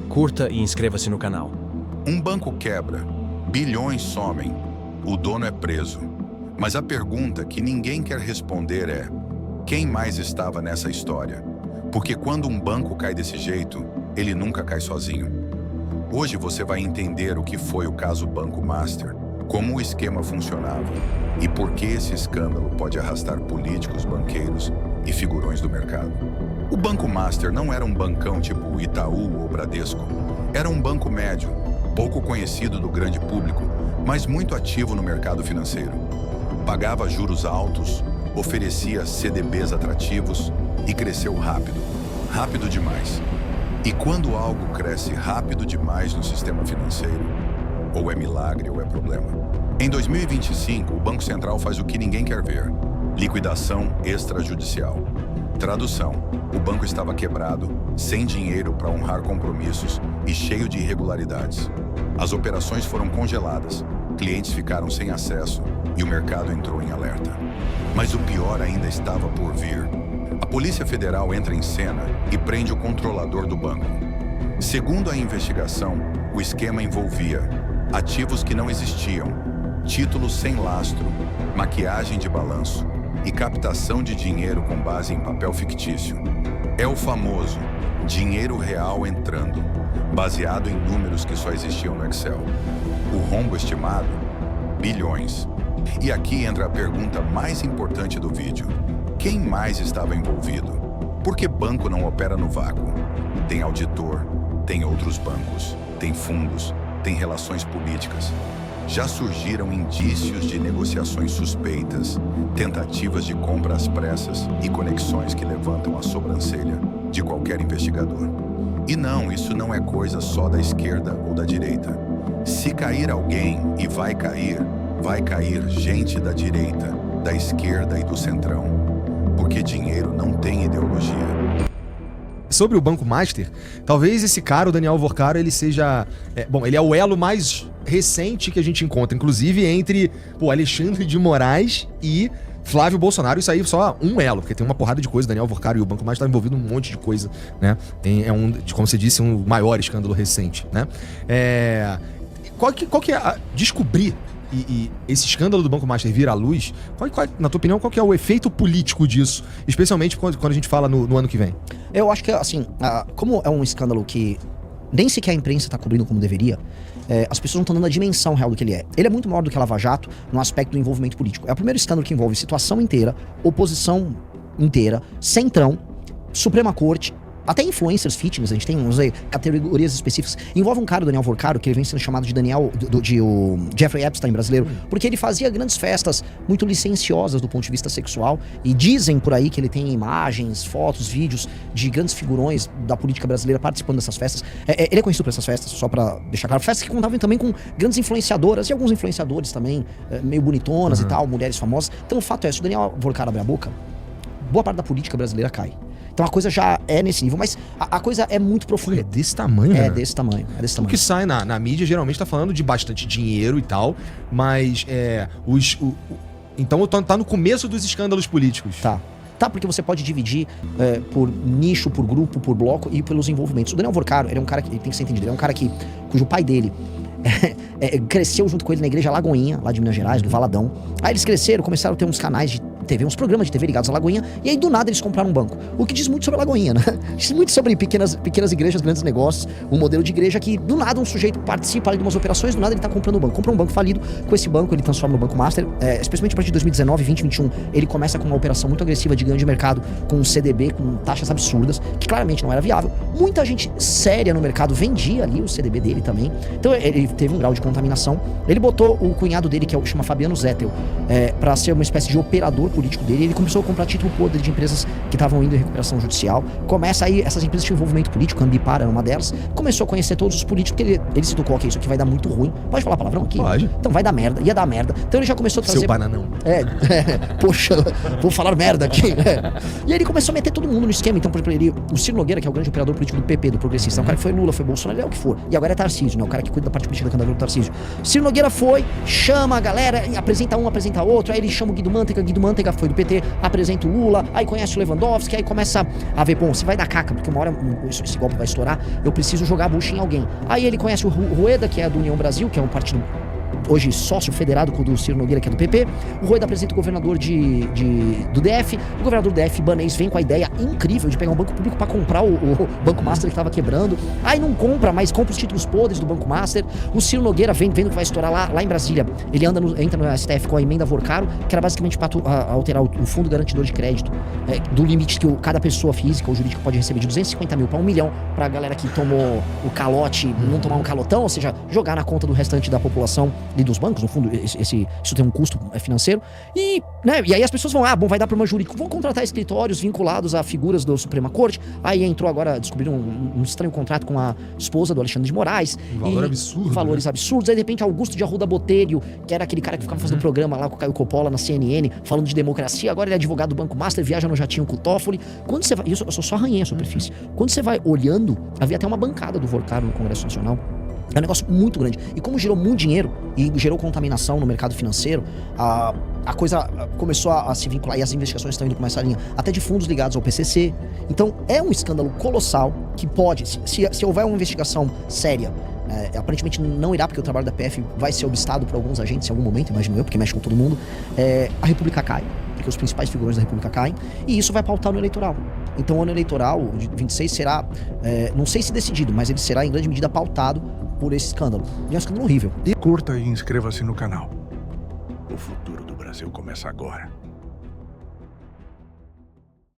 curta e inscreva-se no canal. Um banco quebra, bilhões somem, o dono é preso. Mas a pergunta que ninguém quer responder é: quem mais estava nessa história? Porque quando um banco cai desse jeito, ele nunca cai sozinho. Hoje você vai entender o que foi o caso Banco Master, como o esquema funcionava e por que esse escândalo pode arrastar políticos, banqueiros e figurões do mercado. O Banco Master não era um bancão tipo Itaú ou Bradesco. Era um banco médio, pouco conhecido do grande público, mas muito ativo no mercado financeiro. Pagava juros altos, oferecia CDBs atrativos e cresceu rápido demais. E quando algo cresce rápido demais no sistema financeiro, ou é milagre ou é problema. Em 2025, o Banco Central faz o que ninguém quer ver: liquidação extrajudicial. Tradução: o banco estava quebrado, sem dinheiro para honrar compromissos e cheio de irregularidades. As operações foram congeladas, clientes ficaram sem acesso e o mercado entrou em alerta. Mas o pior ainda estava por vir. A Polícia Federal entra em cena e prende o controlador do banco. Segundo a investigação, o esquema envolvia ativos que não existiam, títulos sem lastro, maquiagem de balanço e captação de dinheiro com base em papel fictício. É o famoso dinheiro real entrando, baseado em números que só existiam no Excel. O rombo estimado? Bilhões. E aqui entra a pergunta mais importante do vídeo: quem mais estava envolvido? Porque banco não opera no vácuo. Tem auditor, tem outros bancos, tem fundos, tem relações políticas. Já surgiram indícios de negociações suspeitas, tentativas de compra às pressas e conexões que levantam a sobrancelha de qualquer investigador. E não, isso não é coisa só da esquerda ou da direita. Se cair alguém, e vai cair gente da direita, da esquerda e do centrão. Porque dinheiro não tem ideologia. Sobre o Banco Master, talvez esse cara, o Daniel Vorcaro, ele seja... ele é o elo mais recente que a gente encontra, inclusive entre Alexandre de Moraes e Flávio Bolsonaro. Isso aí só um elo, porque tem uma porrada de coisa. Daniel Vorcaro e o Banco Master estão envolvidos em um monte de coisa, né? Como você disse, um maior escândalo recente, né? Qual que é descobrir e esse escândalo do Banco Master vir à luz, na tua opinião, qual que é o efeito político disso? Especialmente quando a gente fala no ano que vem. Eu acho que, assim, como é um escândalo que nem sequer a imprensa está cobrindo como deveria, as pessoas não estão dando a dimensão real do que ele é. Ele é muito maior do que a Lava Jato no aspecto do envolvimento político. É o primeiro escândalo que envolve situação inteira, oposição inteira, centrão, Suprema Corte, até influencers fitness. A gente tem, não sei, categorias específicas. Envolve um cara, o Daniel Vorcaro, que ele vem sendo chamado de o Jeffrey Epstein brasileiro, porque ele fazia grandes festas muito licenciosas do ponto de vista sexual, e dizem por aí que ele tem imagens, fotos, vídeos de grandes figurões da política brasileira participando dessas festas. Ele é conhecido por essas festas, só pra deixar claro, festas que contavam também com grandes influenciadoras e alguns influenciadores também, meio bonitonas e tal, mulheres famosas. Então o fato é, se o Daniel Vorcaro abre a boca, boa parte da política brasileira cai. Então a coisa já é nesse nível, mas a coisa é muito profunda. É desse tamanho, né? É desse tamanho. O que sai na mídia geralmente tá falando de bastante dinheiro e tal, mas então tá no começo dos escândalos políticos. Tá, porque você pode dividir por nicho, por grupo, por bloco e pelos envolvimentos. O Daniel Vorcaro, ele é um cara que ele tem que ser entendido, ele é um cara cujo pai dele cresceu junto com ele na igreja Lagoinha, lá de Minas Gerais, do Valadão. Aí eles cresceram, começaram a ter uns canais de TV, uns programas de TV ligados à Lagoinha, e aí do nada eles compraram um banco. O que diz muito sobre a Lagoinha, né? Diz muito sobre pequenas igrejas, grandes negócios, um modelo de igreja que do nada um sujeito participa ali de umas operações, do nada ele tá comprando um banco. Compra um banco falido, com esse banco ele transforma no Banco Master, especialmente a partir de 2019, 20, 21, ele começa com uma operação muito agressiva de ganho de mercado, com um CDB, com taxas absurdas, que claramente não era viável. Muita gente séria no mercado vendia ali o CDB dele também, então ele teve um grau de contaminação. Ele botou o cunhado dele, que chama Fabiano Zettel, pra ser uma espécie de operador político dele. Ele começou a comprar título podre de empresas que estavam indo em recuperação judicial. Começa aí, essas empresas tinham envolvimento político, a Ambipar era uma delas. Começou a conhecer todos os políticos, porque ele se tocou, ok, isso aqui vai dar muito ruim. Pode falar palavrão aqui? Pode. Então vai dar merda, ia dar merda. Então ele já começou a trazer... Seu bananão. Poxa, vou falar merda aqui. E aí ele começou a meter todo mundo no esquema. Então, por exemplo, o Ciro Nogueira, que é o grande operador político do PP, do Progressista, é um cara que foi Lula, foi Bolsonaro, ele é o que for. E agora é Tarcísio, né? O cara que cuida da parte política da candidatura do Tarcísio. Ciro Nogueira foi, chama a galera, apresenta um, apresenta outro, aí ele chama o Guido Mantega Manteiga foi do PT, apresenta o Lula, aí conhece o Lewandowski, aí começa a ver, bom, você vai dar caca, porque uma hora esse golpe vai estourar, eu preciso jogar a bucha em alguém. Aí ele conhece o Rueda, que é do União Brasil, que é um partido hoje sócio federado com o do Ciro Nogueira, que é do PP. O Rueda apresenta o governador do DF. O governador do DF, Banês, vem com a ideia incrível de pegar um banco público para comprar o Banco Master que tava quebrando. Aí não compra, mas compra os títulos podres do Banco Master. O Ciro Nogueira vendo que vai estourar lá em Brasília. Ele entra no STF com a emenda Vorcaro, que era basicamente para alterar o fundo garantidor de crédito, do limite que cada pessoa física ou jurídica pode receber de 250 mil para 1 milhão, pra galera que tomou o calote não tomar um calotão, ou seja, jogar na conta do restante da população e dos bancos. No fundo, isso tem um custo financeiro. E aí as pessoas vão, vai dar para uma jurídica, vão contratar escritórios vinculados a figuras da Suprema Corte. Aí entrou agora, descobriram um estranho contrato com a esposa do Alexandre de Moraes. Valor absurdo. Valores absurdos. Aí de repente Augusto de Arruda Botelho, que era aquele cara que ficava fazendo programa lá com o Caio Coppola na CNN, falando de democracia, agora ele é advogado do Banco Master, viaja no jatinho com o Toffoli. Quando você vai, eu só arranhei a superfície. Quando você vai olhando, havia até uma bancada do Vorcaro no Congresso Nacional. É um negócio muito grande. E como gerou muito dinheiro e gerou contaminação no mercado financeiro, a coisa começou a se vincular, e as investigações estão indo por essa linha, até de fundos ligados ao PCC. Então é um escândalo colossal que pode, se houver uma investigação séria, aparentemente não irá, porque o trabalho da PF vai ser obstado por alguns agentes em algum momento, imagino eu, porque mexe com todo mundo, a República cai, porque os principais figurões da República caem, e isso vai pautar no eleitoral. Então o ano eleitoral de 26 será, não sei se decidido, mas ele será em grande medida pautado por esse escândalo. E é um escândalo horrível. Curta e inscreva-se no canal. O futuro do Brasil começa agora.